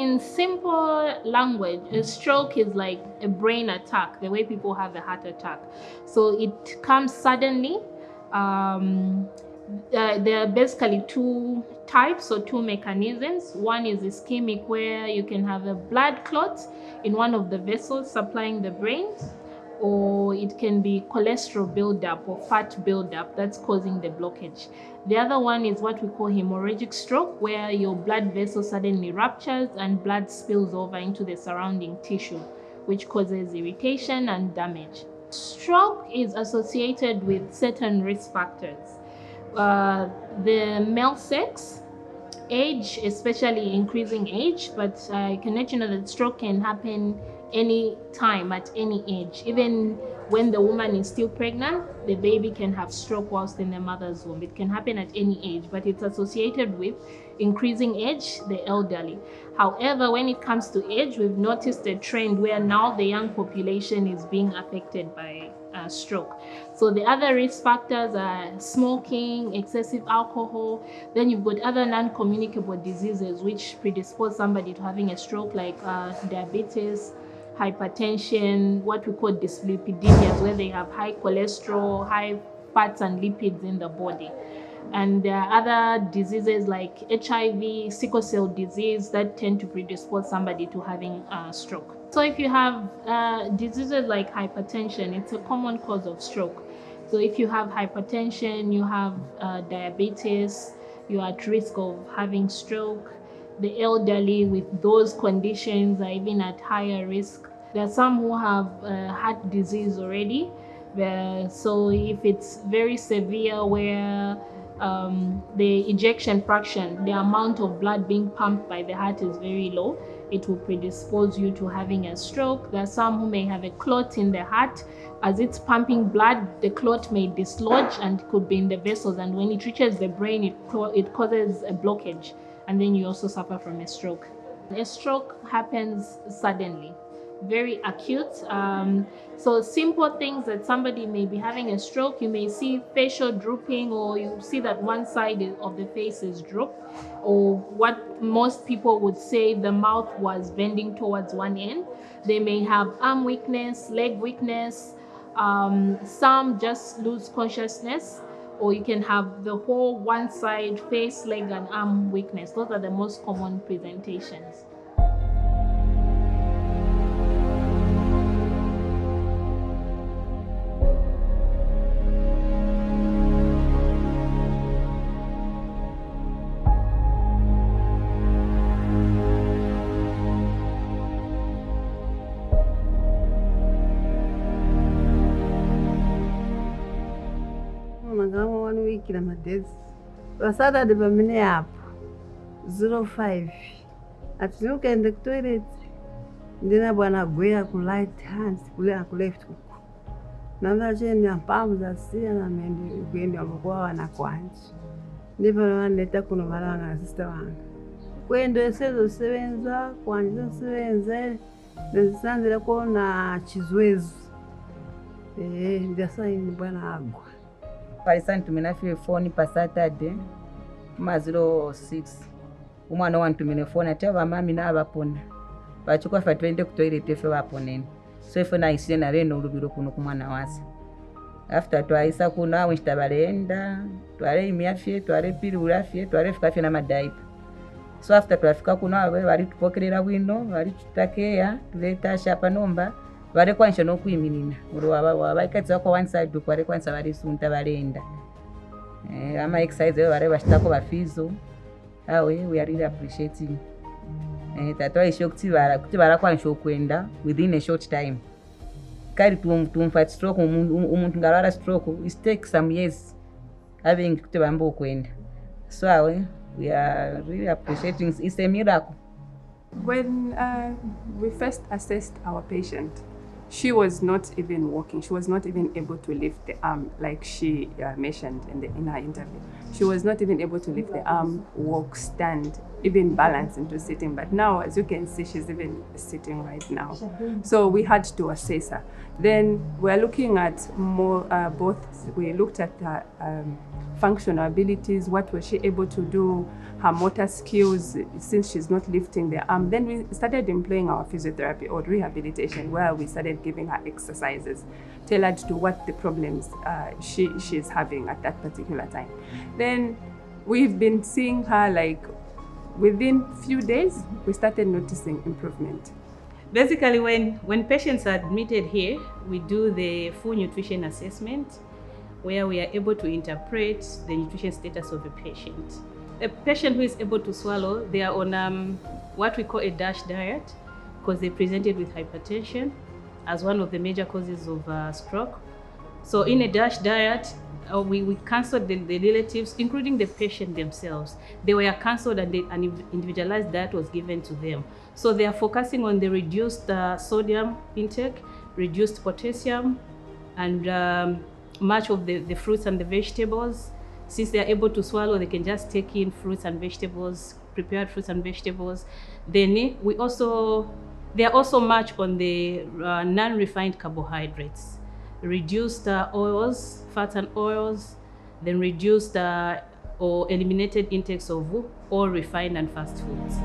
In simple language, a stroke is like a brain attack, the way people have a heart attack. So it comes suddenly. There are basically two types or two mechanisms. One is ischemic, where you can have a blood clot in one of the vessels supplying the brain, or it can be cholesterol buildup or fat buildup that's causing the blockage. The other one is what we call hemorrhagic stroke, where your blood vessel suddenly ruptures and blood spills over into the surrounding tissue, which causes irritation and damage. Stroke is associated with certain risk factors. The male sex, age, especially increasing age, but I can let you know that stroke can happen any time at any age. Even when the woman is still pregnant, the baby can have stroke whilst in the mother's womb. It can happen at any age, but it's associated with increasing age, the elderly. However, when it comes to age, we've noticed a trend where now the young population is being affected by stroke. So the other risk factors are smoking, excessive alcohol. Then you've got other non-communicable diseases which predispose somebody to having a stroke, like diabetes, hypertension, what we call dyslipidemias, where they have high cholesterol, high fats and lipids in the body. And there are other diseases like HIV, sickle cell disease, that tend to predispose somebody to having a stroke. So if you have diseases like hypertension, it's a common cause of stroke. So if you have hypertension, you have diabetes, you're at risk of having stroke. The elderly with those conditions are even at higher risk. There are some who have heart disease already. So if it's very severe, where the ejection fraction, the amount of blood being pumped by the heart is very low, it will predispose you to having a stroke. There are some who may have a clot in the heart. As it's pumping blood, the clot may dislodge and could be in the vessels, and when it reaches the brain, it causes a blockage, and then you also suffer from a stroke. A stroke happens suddenly, very acute. So simple things that somebody may be having a stroke, you may see facial drooping, or you see that one side of the face is drooped, or what most people would say, the mouth was bending towards one end. They may have arm weakness, leg weakness. Some just lose consciousness, or you can have the whole one side, face, leg, and arm weakness. Those are the most common presentations. Kila madezi Saturday pamene apo 05 atinukaende ku toilet ndina bwana gwera ku right hand kule ku left kuko namba cheni ampamu za sia na mendi kwenda kwa wana kwanje ndipo wanaleta kuno balanga sister wanga kwendo esezo sebenza kwanje sebenza nsanzira kona chizwezu ndasa ni bwana agwa paisani tumenafile phone pa Saturday ma 06 umwana wantumine phone ati abamami n'abapona bachukwa fa twende ku toilet efe baponene so efe na isile na reno ulubiro kuno ku Mwanawasa after twaisa kuno awo nshitabalenda twale imyafye twale pili ulafye twale fikafye na madaipa so after twafika kuno awe bali tupokelera bwino bali tutakeya tuleta shapa nomba bale kwansha no kuyiminina uri wabaikatsa kwa one side kwale kwansa bali sunta balenda ama exercise bale bashitako bafizo awe we are really appreciating tatwa isho kuti bara kwansha okwenda within a short time kali tumfa stroke umuntu ngalala stroke it takes some years having kuti bambo okwenda so awe we are really appreciating. It's a miracle. When we first assessed our patient, she was not even walking. She was not even able to lift the arm, like she mentioned in her interview. She was not even able to lift the arm, walk, stand, even balance into sitting. But now, as you can see, she's even sitting right now. So we had to assess her. Then we're looking at more, both, we looked at her functional abilities, what was she able to do, her motor skills, since she's not lifting the arm. Then we started employing our physiotherapy or rehabilitation, where we started giving her exercises tailored to what the problems she's having at that particular time. Then we've been seeing her, like, within few days, we started noticing improvement. Basically, when patients are admitted here, we do the full nutrition assessment, where we are able to interpret the nutrition status of a patient. A patient who is able to swallow, they are on what we call a DASH diet, because they presented with hypertension as one of the major causes of stroke. So in a DASH diet, we cancelled the relatives, including the patient themselves. They were cancelled, and an individualized diet was given to them. So they are focusing on the reduced sodium intake, reduced potassium, and much of the fruits and the vegetables. Since they are able to swallow, they can just take in fruits and vegetables, prepared fruits and vegetables. They are also much on the non-refined carbohydrates, reduced oils, fats and oils, then reduced or eliminated intakes of all refined and fast foods.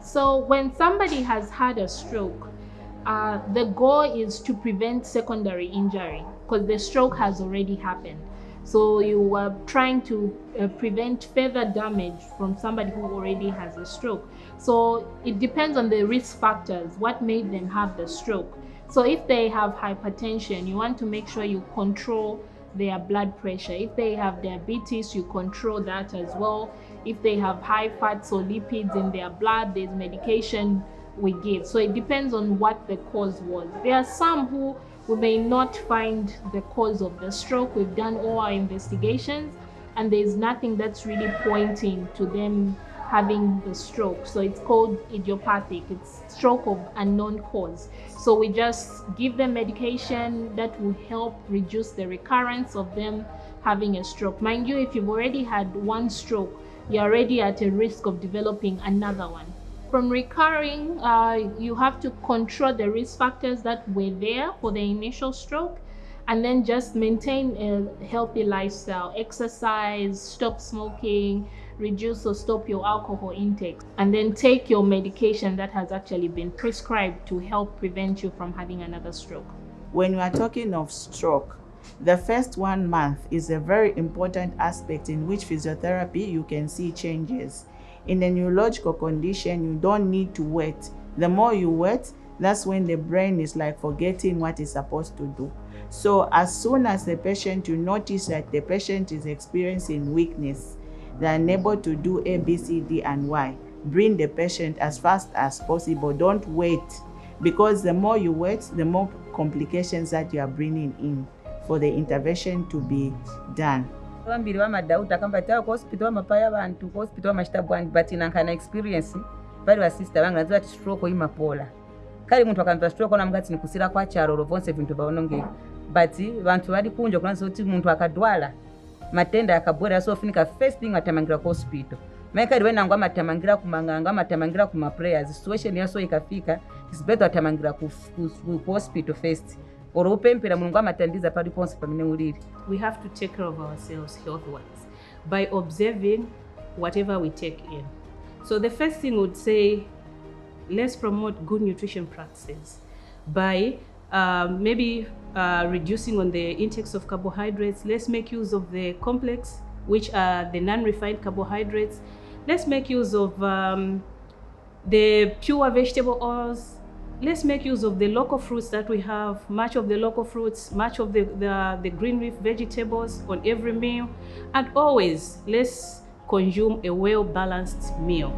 So when somebody has had a stroke, the goal is to prevent secondary injury, because the stroke has already happened. So you are trying to prevent further damage from somebody who already has a stroke. So it depends on the risk factors, what made them have the stroke. So if they have hypertension, you want to make sure you control their blood pressure. If they have diabetes, you control that as well. If they have high fats or lipids in their blood, there's medication we give. So it depends on what the cause was. There are some who we may not find the cause of the stroke. We've done all our investigations, and there's nothing that's really pointing to them having the stroke. So it's called idiopathic. It's stroke of unknown cause. So we just give them medication that will help reduce the recurrence of them having a stroke. Mind you, if you've already had one stroke, you're already at a risk of developing another one. From recurring, you have to control the risk factors that were there for the initial stroke, and then just maintain a healthy lifestyle, exercise, stop smoking, reduce or stop your alcohol intake, and then take your medication that has actually been prescribed to help prevent you from having another stroke. When you are talking of stroke, the first 1 month is a very important aspect in which physiotherapy you can see changes. In a neurological condition, you don't need to wait. The more you wait, that's when the brain is like forgetting what it's supposed to do. So as soon as the patient, you notice that the patient is experiencing weakness, they're unable to do A, B, C, D, and Y, bring the patient as fast as possible. Don't wait, because the more you wait, the more complications that you are bringing in for the intervention to be done. Vambiri vamadhauta akambatawa kuhospital vamapaya vantu kuhospital vamachitabu, but inankana experience vari vasista vanga nadziva kuti stroke imapola. Kari muntu akamva stroke ona mungati nikusira kwacharo vonse vintu vaonongeka, but vantu vari kunja kunaziva kuti muntu akadwala matenda akabhora asofunika first thing atamangira kuhospital. Maikari venangu amatamangira kumanganga, amatamangira kumaprayers, situation yaso ikafika, it's better atamangira kuhospital first. We have to take care of ourselves health-wise by observing whatever we take in. So the first thing would say, let's promote good nutrition practices by maybe reducing on the intakes of carbohydrates. Let's make use of the complex, which are the non-refined carbohydrates. Let's make use of the pure vegetable oils. Let's make use of the local fruits that we have, much of the local fruits, much of the green leaf vegetables on every meal. And always, let's consume a well-balanced meal.